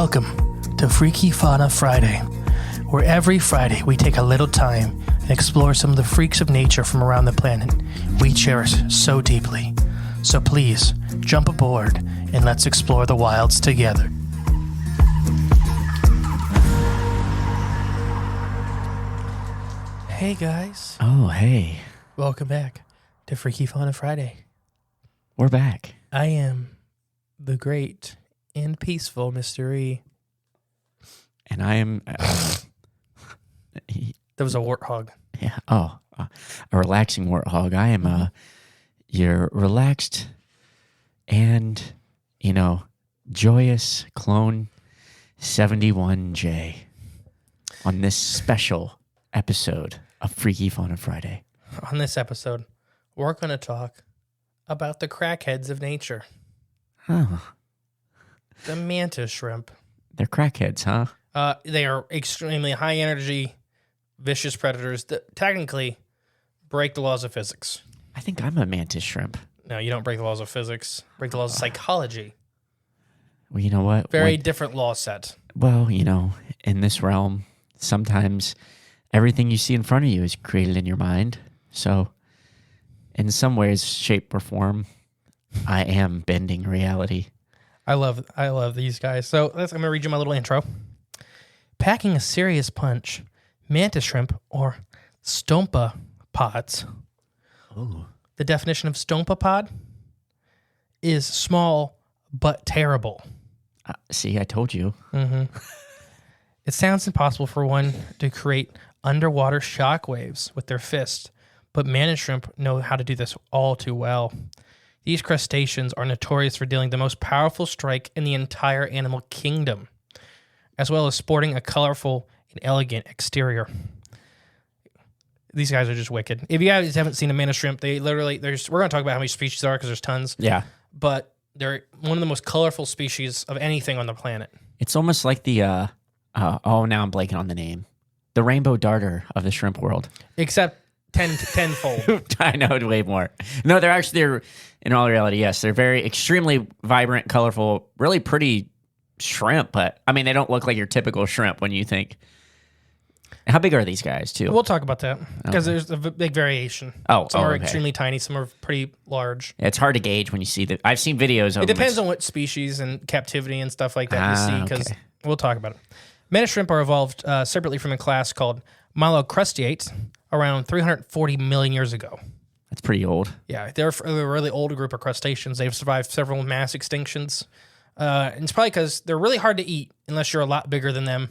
Welcome to Freaky Fauna Friday, where every Friday we take a little time and explore some of the freaks of nature from around the planet we cherish so deeply. So please, jump aboard and let's explore the wilds together. Hey guys. Oh, hey. Welcome back to Freaky Fauna Friday. We're back. I am the great and peaceful Mr. E. And I am... That was a warthog. Yeah. Oh, a relaxing warthog. I am your relaxed and, joyous clone 71J on this special episode of Freaky Fauna Friday. On this episode, we're going to talk about the crackheads of nature. Oh, The Mantis Shrimp. they're crackheads, huh? They are extremely high energy, vicious predators that technically break the laws of physics. I think I'm a Mantis Shrimp. No, you don't break the laws of physics. Break the laws of psychology. Well, you know what? Very different law set. Well, in this realm, sometimes everything you see in front of you is created in your mind. So, in some ways, shape, or form, I am bending reality. I love these guys. So I'm going to read you my little intro. Packing a serious punch, mantis shrimp, or stompapods. Oh. The definition of stompapod is small but terrible. See, I told you. Mm-hmm. It sounds impossible for one to create underwater shock waves with their fist, but mantis shrimp know how to do this all too well. These crustaceans are notorious for dealing the most powerful strike in the entire animal kingdom, as well as sporting a colorful and elegant exterior. These guys are just wicked. If you guys haven't seen a mantis shrimp, we're going to talk about how many species there are because there's tons. Yeah. But they're one of the most colorful species of anything on the planet. It's almost like the, now I'm blanking on the name. The rainbow darter of the shrimp world. Except tenfold. I know way more. No, they're in all reality, yes. They're very extremely vibrant, colorful, really pretty shrimp, but I mean, they don't look like your typical shrimp when you think. How big are these guys, too? We'll talk about that because there's a big variation. Some are extremely tiny, some are pretty large. Yeah, it's hard to gauge when you see that. I've seen videos of it depends on what species and captivity and stuff like that you see, because we'll talk about it. Mantis shrimp are evolved separately from a class called Mollucrustaceae around 340 million years ago. That's pretty old. Yeah, they're a really old group of crustaceans. They've survived several mass extinctions. And it's probably because they're really hard to eat unless you're a lot bigger than them.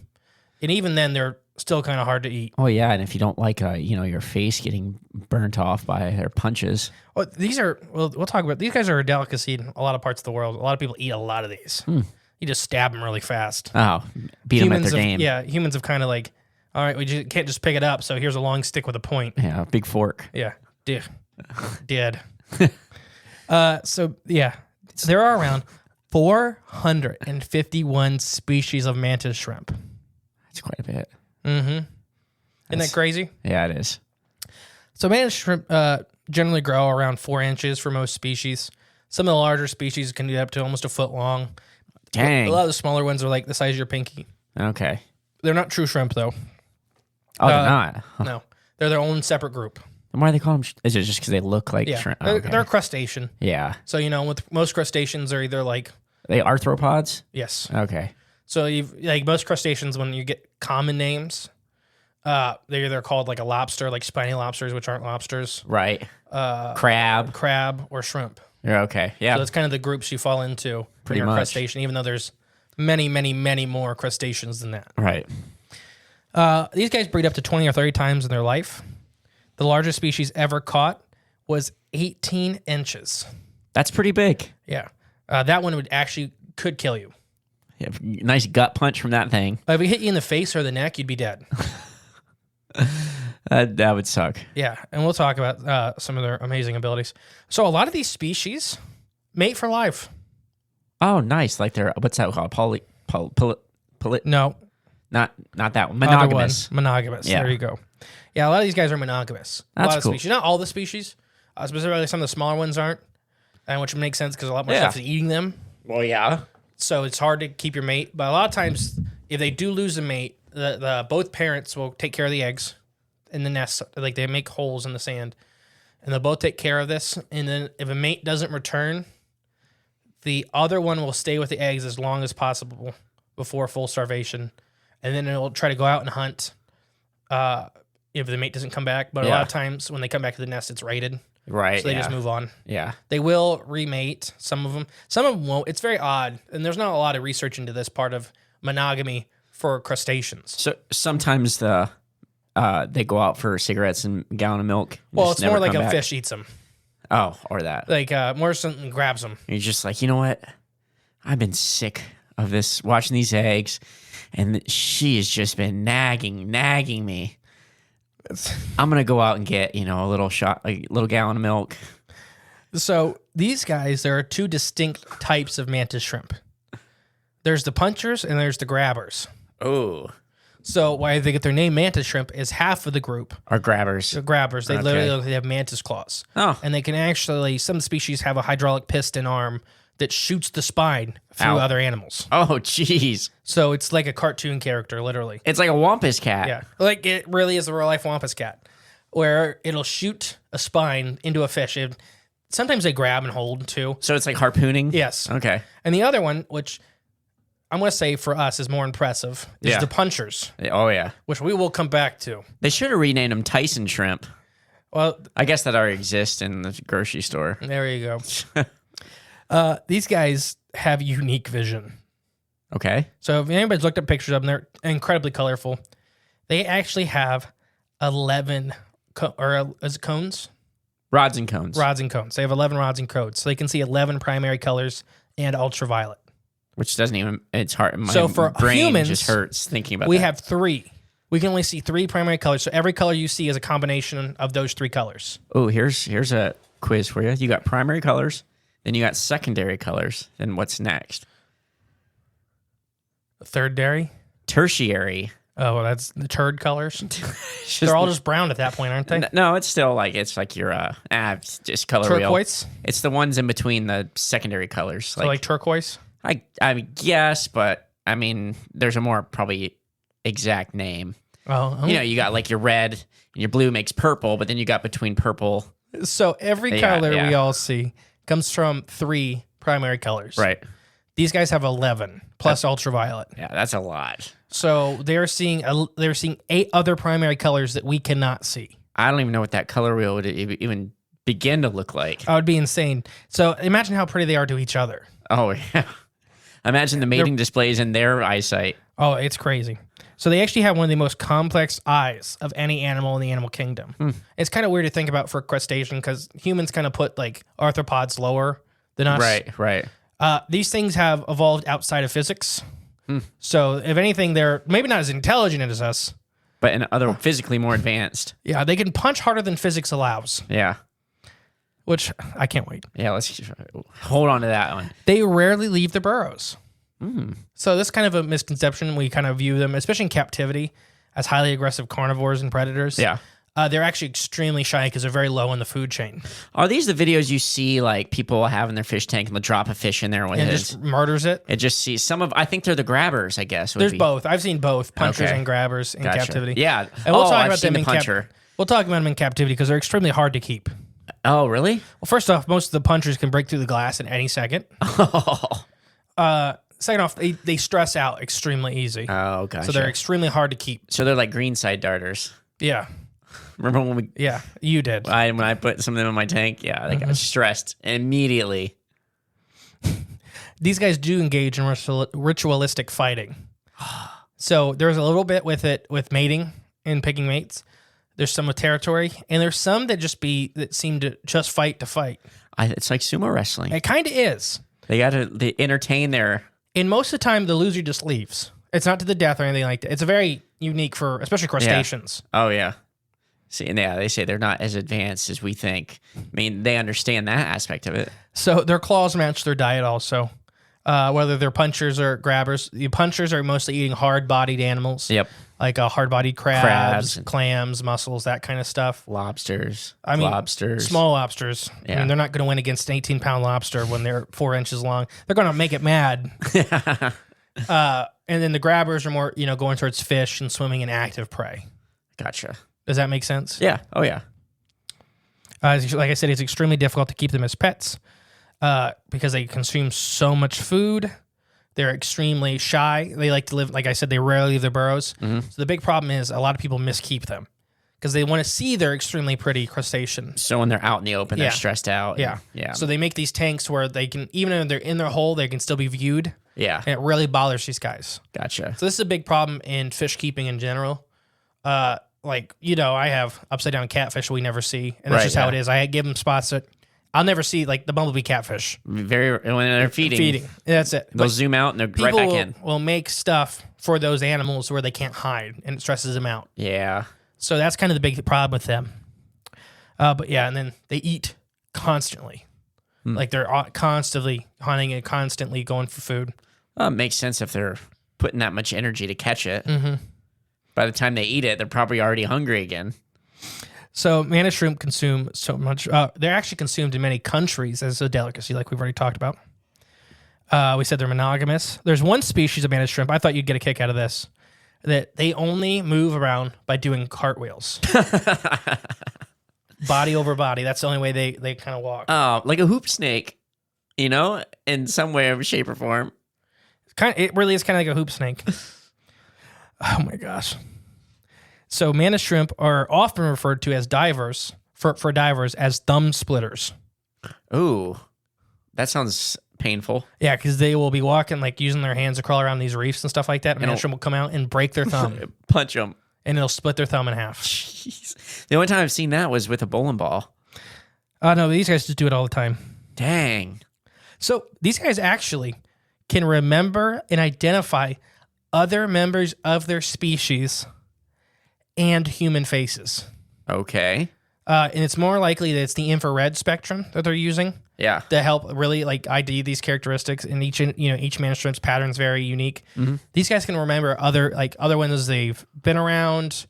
And even then, they're still kind of hard to eat. Oh, yeah, and if you don't like, your face getting burnt off by their punches. Well, we'll talk about, these guys are a delicacy in a lot of parts of the world. A lot of people eat a lot of these. You just stab them really fast. Oh, beat them at their game. Yeah, humans have kind of like, all right, we can't just pick it up, so here's a long stick with a point. Yeah, a big fork. Yeah, dead. So, yeah, there are around 451 species of mantis shrimp. That's quite a bit. Mm-hmm. Isn't that crazy? Yeah, it is. So mantis shrimp generally grow around 4 inches for most species. Some of the larger species can get up to almost a foot long. Dang. A lot of the smaller ones are like the size of your pinky. Okay. They're not true shrimp, though. Oh, they're not? Huh. No. They're their own separate group. And why do they call them? Is it just because they look like shrimp? They're a crustacean. Yeah. So, with most crustaceans, they're either like... Are they arthropods? Yes. Okay. So, most crustaceans, when you get common names, they're either called like a lobster, like spiny lobsters, which aren't lobsters. Right. Crab, or shrimp. Yeah, okay. Yeah. So that's kind of the groups you fall into Pretty when you're a much. crustacean, even though there's many, many, many more crustaceans than that. Right. These guys breed up to 20 or 30 times in their life. The largest species ever caught was 18 inches. That's pretty big. Yeah. That one could kill you. Yeah, nice gut punch from that thing. If it hit you in the face or the neck, you'd be dead. That would suck. Yeah, and we'll talk about some of their amazing abilities. So a lot of these species mate for life. Oh, nice. Like they're, what's that called? No. Not that one. Monogamous. Monogamous. Yeah. There you go. Yeah, a lot of these guys are monogamous. That's a lot of cool. species. Not all the species. Specifically, some of the smaller ones aren't, and which makes sense because a lot more stuff is eating them. Well, yeah. so it's hard to keep your mate. But a lot of times, if they do lose a mate, the both parents will take care of the eggs in the nest. Like they make holes in the sand, and they'll both take care of this. And then if a mate doesn't return, the other one will stay with the eggs as long as possible before full starvation, and then it'll try to go out and hunt if the mate doesn't come back. But a lot of times when they come back to the nest, it's raided. Right. So they just move on. Yeah. They will remate, some of them. Some of them won't. It's very odd. And there's not a lot of research into this part of monogamy for crustaceans. So sometimes they go out for cigarettes and a gallon of milk. Well, just it's more never like come a back. fish eats them. Oh, or that. Like more something grabs them. You're just like, you know what? I've been sick of this, watching these eggs, and she has just been nagging me. I'm going to go out and get, a little shot, a little gallon of milk. So these guys, there are two distinct types of mantis shrimp. There's the punchers and there's the grabbers. Oh. So why they get their name mantis shrimp is half of the group Are grabbers. the grabbers. They literally have mantis claws. Oh. And they can actually, some species have a hydraulic piston arm that shoots the spine through other animals. Oh, jeez. So it's like a cartoon character, literally. It's like a wampus cat. Yeah. Like it really is a real life wampus cat where it'll shoot a spine into a fish. Sometimes they grab and hold too. So it's like harpooning? Yes. Okay. And the other one, which I'm going to say for us is more impressive, is the punchers, Oh, yeah. which we will come back to. They should have renamed them Tyson shrimp. Well, I guess that already exists in the grocery store. there you go. These guys have unique vision. Okay. So if anybody's looked at pictures of them, they're incredibly colorful. They actually have 11 cones? Rods and cones. Rods and cones. They have 11 rods and cones. So they can see 11 primary colors and ultraviolet. Which doesn't even, it's hard. My So for brain humans, just hurts thinking about we that. have 3. We can only see 3 primary colors. So every color you see is a combination of those 3 colors. Oh, here's a quiz for you. You got primary colors, then you got secondary colors. Then what's next? Third dairy? Tertiary. Oh, well, that's the turd colors. They're all just brown at that point, aren't they? No, it's still like, it's like your, it's just color Turquoise? wheel. It's the ones in between the secondary colors. So like turquoise? I guess, but I mean, there's a more probably exact name. Oh, You got like your red and your blue makes purple, but then you got between purple. So every color we all see comes from 3 primary colors. Right. These guys have 11 plus ultraviolet. Yeah, that's a lot. So they're seeing 8 other primary colors that we cannot see. I don't even know what that color wheel would even begin to look like. That would be insane. So imagine how pretty they are to each other. Oh, yeah. Imagine the mating displays in their eyesight. Oh, it's crazy. So they actually have one of the most complex eyes of any animal in the animal kingdom. It's kind of weird to think about for crustacean because humans kind of put like arthropods lower than us. Right. These things have evolved outside of physics. So if anything, they're maybe not as intelligent as us. But in other physically more advanced. Yeah, they can punch harder than physics allows, Yeah. which I can't wait. Yeah, let's hold on to that one. They rarely leave their burrows. So this is kind of a misconception. We kind of view them, especially in captivity, as highly aggressive carnivores and predators. Yeah. They're actually extremely shy because they're very low in the food chain. Are these the videos you see like people have in their fish tank and they'll drop a fish in there with And it? just murders it. It just sees I think they're the grabbers, I guess. There's both. I've seen both punchers and grabbers in Gotcha. captivity. Yeah. And we'll talk I've about seen them the in puncher. We'll talk about them in captivity because they're extremely hard to keep. Oh, really? Well, first off, most of the punchers can break through the glass at any second. Second off, they stress out extremely easy. Oh, gotcha. So they're extremely hard to keep. So they're like greenside darters. Yeah. Remember when You did. when I put some of them in my tank? Yeah, they got stressed immediately. These guys do engage in ritualistic fighting. So there's a little bit with it with mating and picking mates. There's some with territory, and there's some that seem to just fight to fight. It's like sumo wrestling. It kind of is. They entertain their. And most of the time, the loser just leaves. It's not to the death or anything like that. It's a very unique for, especially crustaceans. Oh, yeah. See, and yeah, they say they're not as advanced as we think. I mean, they understand that aspect of it. So their claws match their diet also. Whether they're punchers or grabbers. The punchers are mostly eating hard-bodied animals. Yep. like hard-bodied crabs, and clams, mussels, that kind of stuff. lobsters. I mean, lobsters. small lobsters. I Yeah. mean, they're not going to win against an 18-pound lobster when they're 4 inches long. They're going to make it mad. And then the grabbers are more, going towards fish and swimming in active prey. Gotcha. Does that make sense? Yeah. Oh, yeah. Like I said, it's extremely difficult to keep them as pets because they consume so much food. They're extremely shy. They like to live, like I said, they rarely leave their burrows. So the big problem is a lot of people miskeep them because they want to see their extremely pretty crustacean. So when they're out in the open, Yeah. they're stressed out. Yeah. Yeah. So they make these tanks where they can, even if they're in their hole, they can still be viewed. Yeah. And it really bothers these guys. Gotcha. So this is a big problem in fish keeping in general. I have upside down catfish we never see, and that's Right, just how yeah. it is. I give them spots that I'll never see, like the bumblebee catfish When they're feeding. feeding. That's it. They'll But zoom out and they're right people back in. will make stuff for those animals where they can't hide, and it stresses them out. Yeah. So that's kind of the big problem with them. But yeah, and then they eat constantly. Like they're constantly hunting and constantly going for food. Well, it makes sense if they're putting that much energy to catch it. By the time they eat it, they're probably already hungry again. So mantis shrimp consume so much. They're actually consumed in many countries as a delicacy, like we've already talked about. We said they're monogamous. There's one species of mantis shrimp. I thought you'd get a kick out of this. That they only move around by doing cartwheels. Body over body. That's the only way they kind of walk. Oh, like a hoop snake, in some way, shape, or form. It really is kind of like a hoop snake. Oh my gosh. So mantis shrimp are often referred to as divers, for divers, as thumb splitters. Ooh, that sounds painful. Yeah, because they will be walking, like using their hands to crawl around these reefs and stuff like that. And mantis shrimp will come out and break their thumb, Punch them. and it'll split their thumb in half. Jeez. The only time I've seen that was with a bowling ball. Oh, no, these guys just do it all the time. Dang. So these guys actually can remember and identify other members of their species and human faces. Okay. And it's more likely that it's the infrared spectrum that they're using Yeah. to help really like ID these characteristics. And each mantis shrimp's pattern is very unique. These guys can remember other ones they've been around,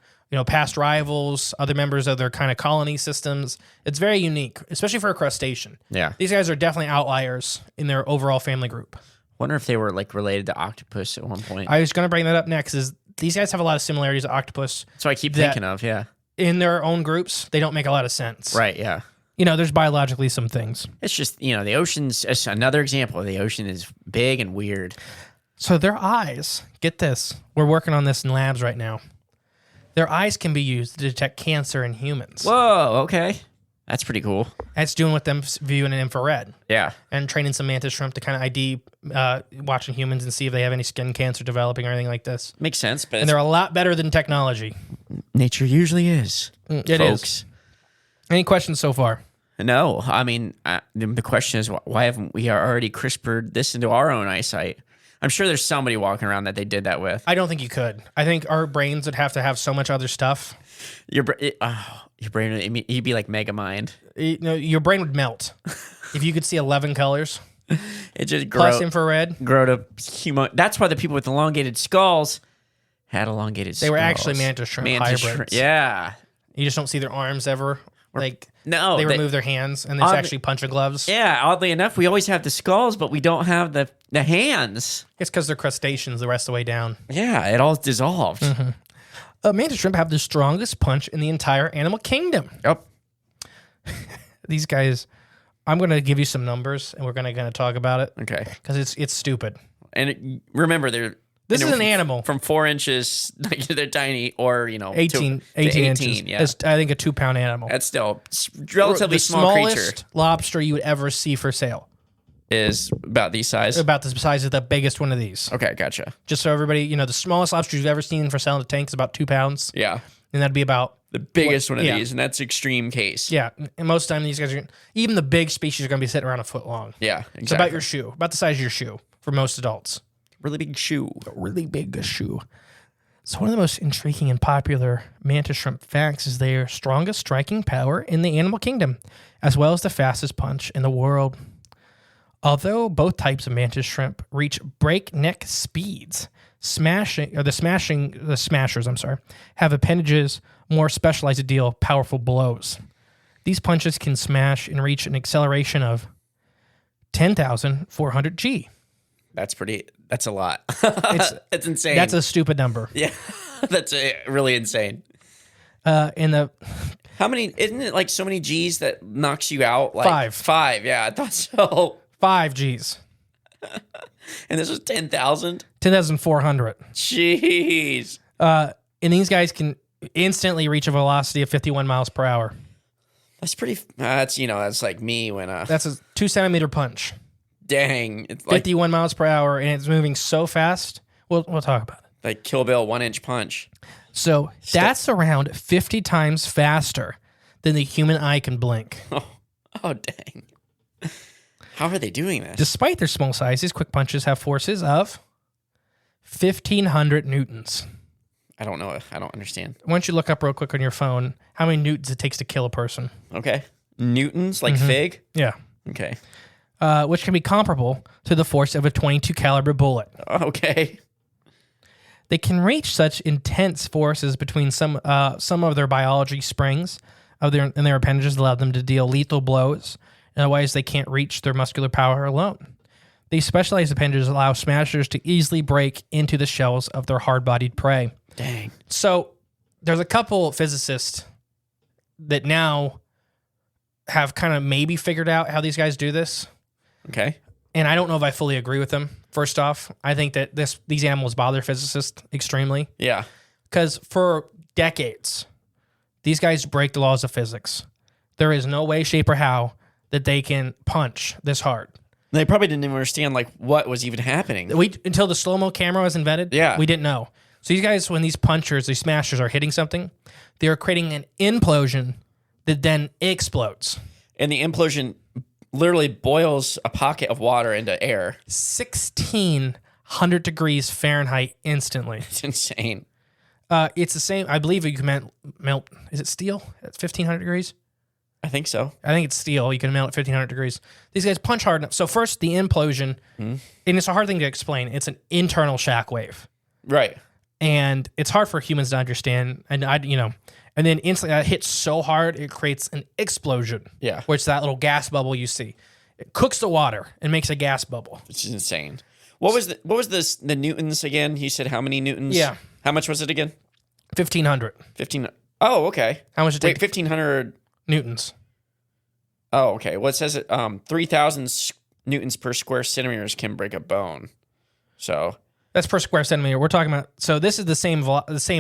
past rivals, other members of their kind of colony systems. It's very unique, especially for a crustacean. Yeah. These guys are definitely outliers in their overall family group. Wonder if they were like related to octopus at one point. I was going to bring that up next. Is these guys have a lot of similarities to octopus. That's what I keep that- thinking of. Yeah. In their own groups, they don't make a lot of sense. Right. Yeah. There's biologically some things. It's just, the ocean's it's another example. The ocean is big and weird. So their eyes, get this, we're working on this in labs right now. Their eyes can be used to detect cancer in humans. Whoa. Okay. That's pretty cool. That's doing with them viewing in infrared Yeah. and training some mantis shrimp to kind of ID watching humans and see if they have any skin cancer developing or anything like this. Makes sense. But And they're a lot better than technology. nature usually is. It is. Folks. Any questions so far? No. I mean, the question is, why haven't we already CRISPR'd this into our own eyesight? I'm sure there's somebody walking around that they did that with. I don't think you could. I think our brains would have to have so much other stuff. Your brain, you'd be like Megamind. Your brain would melt if you could see 11 colors It just plus infrared. grow to That's why the people with elongated skulls had elongated skulls. They were actually mantis shrimp hybrids. Yeah. You just don't see their arms ever. No. They remove their hands and it's actually puncher gloves. Yeah, oddly enough, we always have the skulls, but we don't have the hands. It's because they're crustaceans the rest of the way down. Yeah, it all dissolved. Mantis shrimp have the strongest punch in the entire animal kingdom. Yep. These guys, I'm going to give you some numbers and we're going to talk about it Okay. because it's stupid. And remember, they're This is an animal. from 4 inches. Like they're tiny, or 18 inches. Yeah, It's, I think, a 2-pound animal. that's still relatively the small creature. smallest lobster you would ever see for sale. Is about these size. About the size of the biggest one of these. Okay, gotcha. Just so everybody, the smallest lobster you've ever seen for sale in a tank is about 2 pounds. Yeah, And that'd be about, the biggest one of yeah. these, and that's extreme case. yeah. And most of the time, these guys are, even the big species are going to be sitting around a foot long. Yeah, exactly. It's about your shoe, about the size of your shoe for most adults. really big shoe. A really big shoe. So one of the most intriguing and popular mantis shrimp facts is their strongest striking power in the animal kingdom, as well as the fastest punch in the world. Although both types of mantis shrimp reach breakneck speeds, The smashers, have appendages more specialized to deal powerful blows. These punches can smash and reach an acceleration of 10,400 G. That's a lot. It's insane. That's a stupid number. Yeah, that's really insane. How many, isn't it like so many G's that knocks you out? Like 5. 5, yeah, I thought so. 5 Gs. And this was 10,000? 10,400. Jeez. And these guys can instantly reach a velocity of 51 miles per hour. That's pretty, that's like me when... That's a 2-centimeter punch. Dang. It's like 51 miles per hour, and it's moving so fast. We'll talk about it. Like Kill Bill 1-inch punch. So that's around 50 times faster than the human eye can blink. Oh, dang. How are they doing this? Despite their small size, these quick punches have forces of 1,500 newtons. I don't know. I don't understand. Why don't you look up real quick on your phone how many newtons it takes to kill a person? Okay. Newtons, like Fig? Yeah. Okay. Which can be comparable to the force of a .22 caliber bullet. Okay. They can reach such intense forces between some of their biology springs in their appendages allow them to deal lethal blows. Otherwise, they can't reach their muscular power alone. These specialized appendages allow smashers to easily break into the shells of their hard-bodied prey. Dang. So there's a couple physicists that now have kind of maybe figured out how these guys do this. Okay. And I don't know if I fully agree with them. First off, I think that these animals bother physicists extremely. Yeah. Because for decades, these guys break the laws of physics. There is no way, shape, or how that they can punch this hard. They probably didn't even understand like what was even happening. Until the slow-mo camera was invented, yeah, we didn't know. So these guys, when these smashers are hitting something, they're creating an implosion that then explodes. And the implosion literally boils a pocket of water into air. 1,600 degrees Fahrenheit instantly. It's insane. It's the same. I believe you can melt. Is it steel at 1,500 degrees? I think so. I think it's steel. You can melt at 1,500 degrees. These guys punch hard enough. So first, the implosion, and it's a hard thing to explain. It's an internal shock wave. Right. And it's hard for humans to understand. And and then instantly it hits so hard, it creates an explosion. Yeah. Which is that little gas bubble you see. It cooks the water and makes a gas bubble. Which is insane. What was the newtons again? He said how many newtons? Yeah. How much was it again? 1,500. 15. Oh, okay. How much it take? 1,500 newtons. Oh, okay. Well, it says 3,000 newtons per square centimeters can break a bone. So that's per square centimeter. We're talking about. So this is the same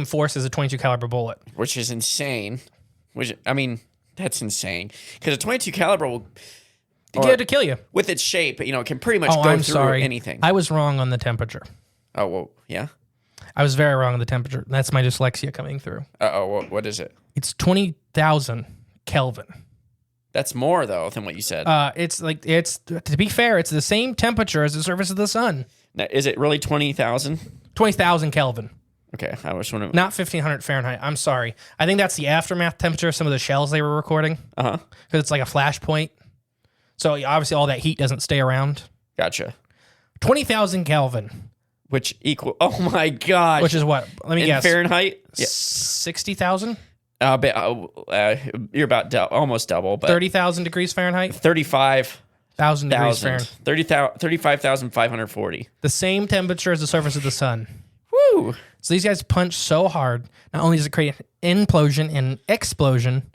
force as a .22 caliber bullet, which is insane. That's insane because a .22 caliber will get to kill you with its shape. It can pretty much go through anything. I was wrong on the temperature. Oh well, yeah. I was very wrong on the temperature. That's my dyslexia coming through. What is it? It's 20,000 Kelvin. That's more though than what you said. To be fair, it's the same temperature as the surface of the sun. Now, is it really 20,000? 20,000 Kelvin. Okay, I was wondering. Not 1,500 Fahrenheit. I'm sorry. I think that's the aftermath temperature of some of the shells they were recording. Because it's like a flashpoint. So obviously all that heat doesn't stay around. Gotcha. 20,000 Kelvin. Which equal? Oh my gosh! Which is what? Let me guess. Fahrenheit. Yeah. 60,000. You're about almost double, but 30,000 degrees Fahrenheit. 35,000 degrees Fahrenheit. 35,540. The same temperature as the surface of the sun. Woo! So these guys punch so hard. Not only does it create an implosion and an explosion,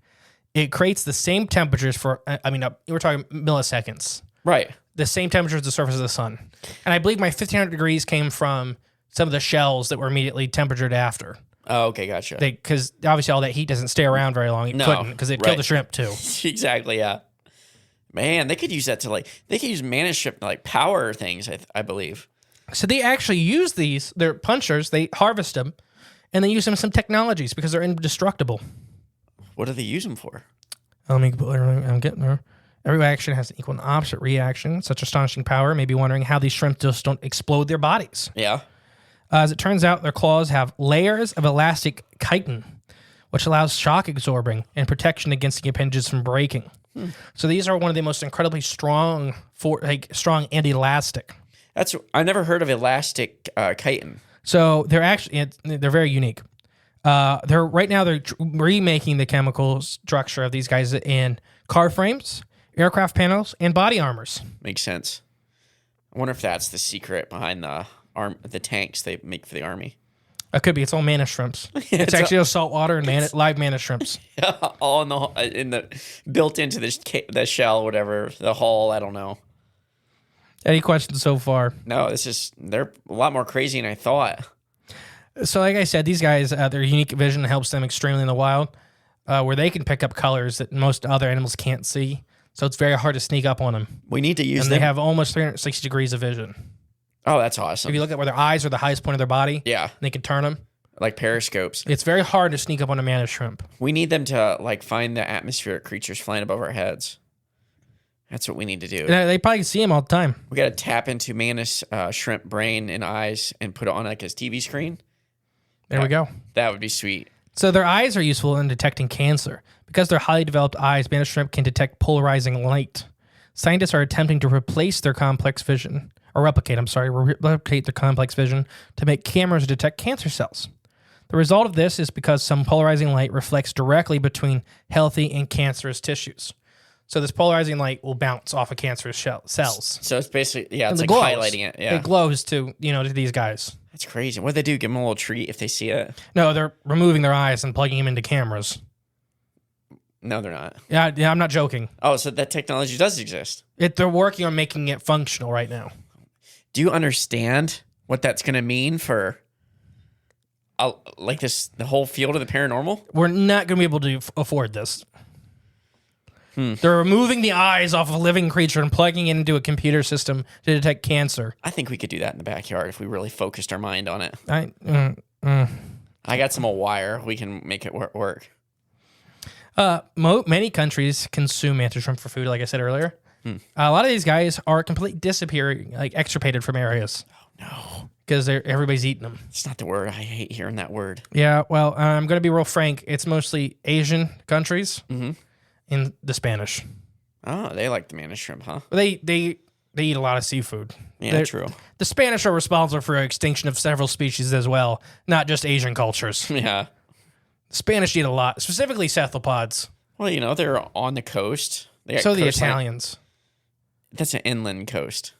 it creates the same temperatures for. We're talking milliseconds. Right. The same temperature as the surface of the sun. And I believe my 1,500 degrees came from some of the shells that were immediately temperatured after. Oh, okay, gotcha. Because obviously all that heat doesn't stay around very long. It couldn't because it killed the shrimp too. Exactly, yeah. Man, they could use that they could use Mantis Shrimp to power things, I believe. So they actually use they're punchers, they harvest them, and they use them in some technologies because they're indestructible. What do they use them for? I'm getting there. Every action has an equal and opposite reaction. Such astonishing power. Maybe wondering how these shrimp just don't explode their bodies. Yeah. As it turns out, their claws have layers of elastic chitin, which allows shock absorbing and protection against the appendages from breaking. So these are one of the most incredibly strong and elastic. I never heard of elastic chitin. So they're very unique. They're remaking the chemical structure of these guys in car frames, aircraft panels, and body armors. Makes sense. I wonder if that's the secret behind the tanks they make for the army. It could be. It's all mantis shrimps. It's actually saltwater and live mantis shrimps. All in the built into the shell, whatever, the hull. I don't know. Any questions so far? No, they're a lot more crazy than I thought. So like I said, these guys, their unique vision helps them extremely in the wild, where they can pick up colors that most other animals can't see. So it's very hard to sneak up on them. We need to use them. And they have almost 360 degrees of vision. Oh, that's awesome. If you look at where their eyes are the highest point of their body, they can turn them. Like periscopes. It's very hard to sneak up on a mantis shrimp. We need them to find the atmospheric creatures flying above our heads. That's what we need to do. They probably see them all the time. We got to tap into mantis shrimp brain and eyes and put it on like his TV screen. There we go. That would be sweet. So their eyes are useful in detecting cancer. Because they're highly developed eyes, mantis shrimp can detect polarizing light. Scientists are attempting to replicate their complex vision to make cameras detect cancer cells. The result of this is because some polarizing light reflects directly between healthy and cancerous tissues. So this polarizing light will bounce off of cancerous cells. So it's basically, it's like glows. highlighting it. Yeah. It glows to these guys. That's crazy. What do they do? Give them a little treat if they see it? No, they're removing their eyes and plugging them into cameras. No, they're not. Yeah, I'm not joking. Oh, so that technology does exist. They're working on making it functional right now. Do you understand what that's going to mean for the whole field of the paranormal? We're not going to be able to afford this. They're removing the eyes off of a living creature and plugging it into a computer system to detect cancer. I think we could do that in the backyard if we really focused our mind on it. I got some wire. We can make it work. Many countries consume mantis shrimp for food, like I said earlier. A lot of these guys are completely disappearing, like extirpated from areas. Oh, no. Because everybody's eating them. It's not the word. I hate hearing that word. Yeah, well, I'm going to be real frank. It's mostly Asian countries and the Spanish. Oh, they like the mantis shrimp, huh? They eat a lot of seafood. Yeah, true. The Spanish are responsible for extinction of several species as well, not just Asian cultures. Yeah. The Spanish eat a lot, specifically cephalopods. Well, they're on the coast. So the Italians. That's an inland coast.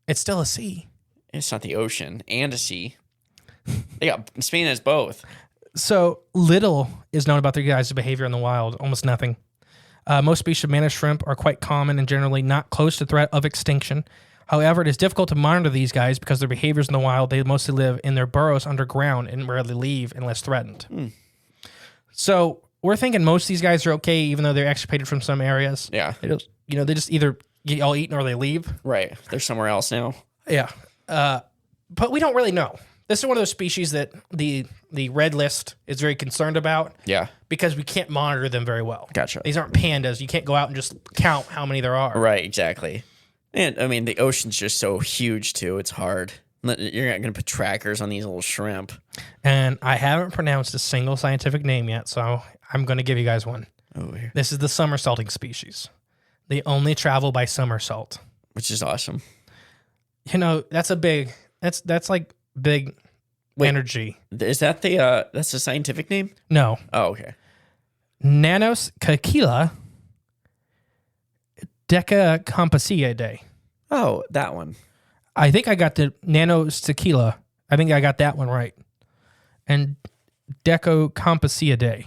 It's still a sea. It's not the ocean and a sea. Spain has both. So little is known about their guys' behavior in the wild. Almost nothing. Most species of mantis shrimp are quite common and generally not close to threat of extinction. However, it is difficult to monitor these guys because their behaviors in the wild, they mostly live in their burrows underground and rarely leave unless threatened. So we're thinking most of these guys are okay, even though they're extirpated from some areas. Yeah. They just either get all eaten or they leave. Right. They're somewhere else now. Yeah. But we don't really know. This is one of those species that the red list is very concerned about. Yeah. Because we can't monitor them very well. Gotcha. These aren't pandas. You can't go out and just count how many there are. Right, exactly. And, the ocean's just so huge, too. It's hard. You're not going to put trackers on these little shrimp. And I haven't pronounced a single scientific name yet, so I'm going to give you guys one. Oh, here. This is the somersaulting species. They only travel by somersault. Which is awesome. That's a big... That's like big energy. Is that that's the scientific name? No. Oh, okay. Nanoscacila decacompacidae. Oh, that one. I think I got the Nanoscacila. I think I got that one right. And decacompacidae.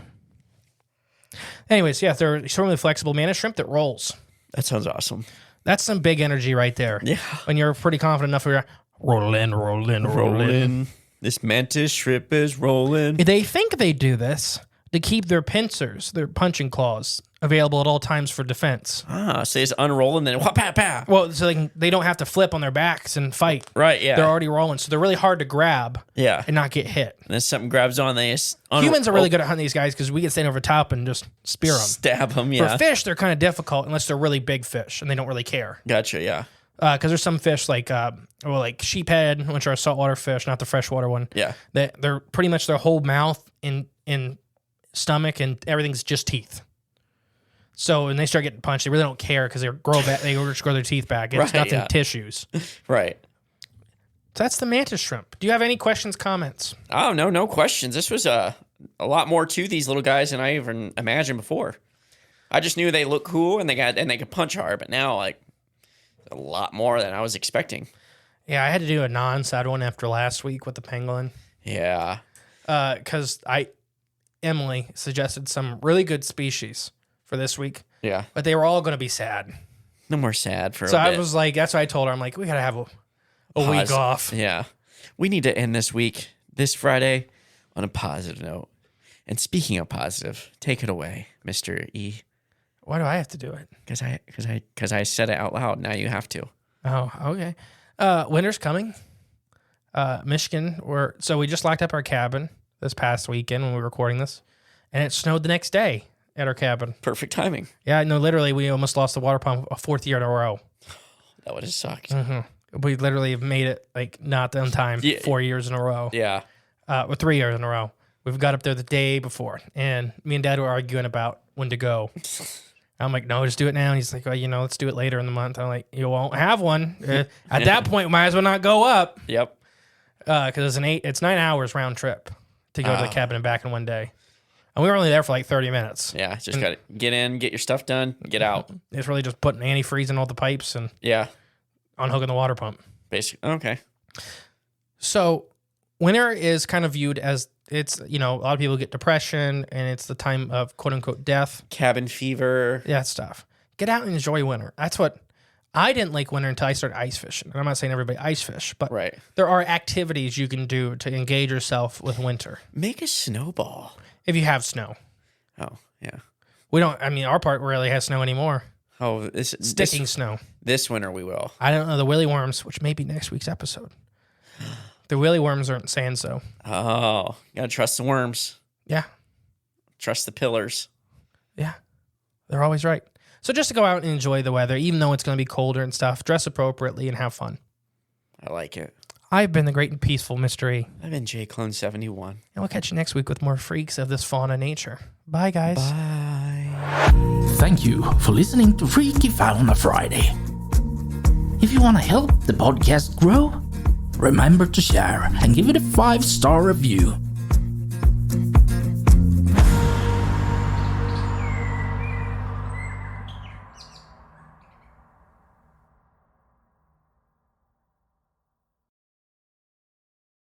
Anyways, yeah, they're extremely flexible mantis shrimp that rolls. That sounds awesome. That's some big energy right there. Yeah. When you're pretty confident enough, you're roll in. This mantis shrimp is rolling. They think they do this to keep their pincers, their punching claws, available at all times for defense. So they just unroll and then wha-pa-pa. Well, so they don't have to flip on their backs and fight. Right, yeah. They're already rolling, so they're really hard to grab and not get hit. And then something grabs on, they just Humans are really good at hunting these guys because we can stand over top and just spear them. Stab them, yeah. For fish, they're kind of difficult unless they're really big fish and they don't really care. Gotcha, yeah. Because there's some fish like sheephead, which are a saltwater fish, not the freshwater one. Yeah. They're pretty much their whole mouth in stomach and everything's just teeth. So when they start getting punched, they really don't care because they grow back. They just grow their teeth back. It's nothing tissues. Right. So that's the mantis shrimp. Do you have any questions, comments? Oh, no questions. This was a lot more to these little guys than I even imagined before. I just knew they look cool and they could punch hard, but now like a lot more than I was expecting. Yeah, I had to do a non-sad one after last week with the pangolin. Yeah. Because Emily suggested some really good species for this week. Yeah. But they were all going to be sad. No more sad for So a bit. I was like, that's what I told her. I'm like, we got to have a week off. Yeah. We need to end this Friday, on a positive note. And speaking of positive, take it away, Mr. E. Why do I have to do it? Because I said it out loud. Now you have to. Oh, okay. Winter's coming. Michigan, so we just locked up our cabin this past weekend when we were recording this, and it snowed the next day at our cabin. Perfect timing. Yeah, no, literally, we almost lost the water pump a fourth year in a row. That would have sucked. Mm-hmm. We literally have made it like not on time 4 years in a row. Yeah. Or 3 years in a row. We've got up there the day before, and me and Dad were arguing about when to go. I'm like, no, just do it now. And he's like, well, let's do it later in the month. I'm like, you won't have one. At that point, might as well not go up. Yep. Because it's 9 hours round trip to go to the cabin and back in one day. And we were only there for like 30 minutes. Yeah, just got to get in, get your stuff done, get out. It's really just putting antifreeze in all the pipes and unhooking the water pump. Basically, okay. So winter is kind of viewed as it's, a lot of people get depression and it's the time of quote unquote death. Cabin fever. Yeah, stuff. Get out and enjoy winter. That's what I didn't like winter until I started ice fishing. And I'm not saying everybody ice fish, but there are activities you can do to engage yourself with winter. Make a snowball. If you have snow. Oh, yeah. We don't, our part rarely has snow anymore. Oh, Sticking snow. This winter we will. I don't know. The willy worms, which may be next week's episode. The willy worms aren't saying so. Oh, you gotta trust the worms. Yeah. Trust the pillars. Yeah. They're always right. So just to go out and enjoy the weather, even though it's going to be colder and stuff, dress appropriately and have fun. I like it. I've been the great and peaceful Mystery. I've been JClone71. And we'll catch you next week with more freaks of this fauna nature. Bye, guys. Bye. Thank you for listening to Freaky Fauna Friday. If you want to help the podcast grow, remember to share and give it a 5-star review.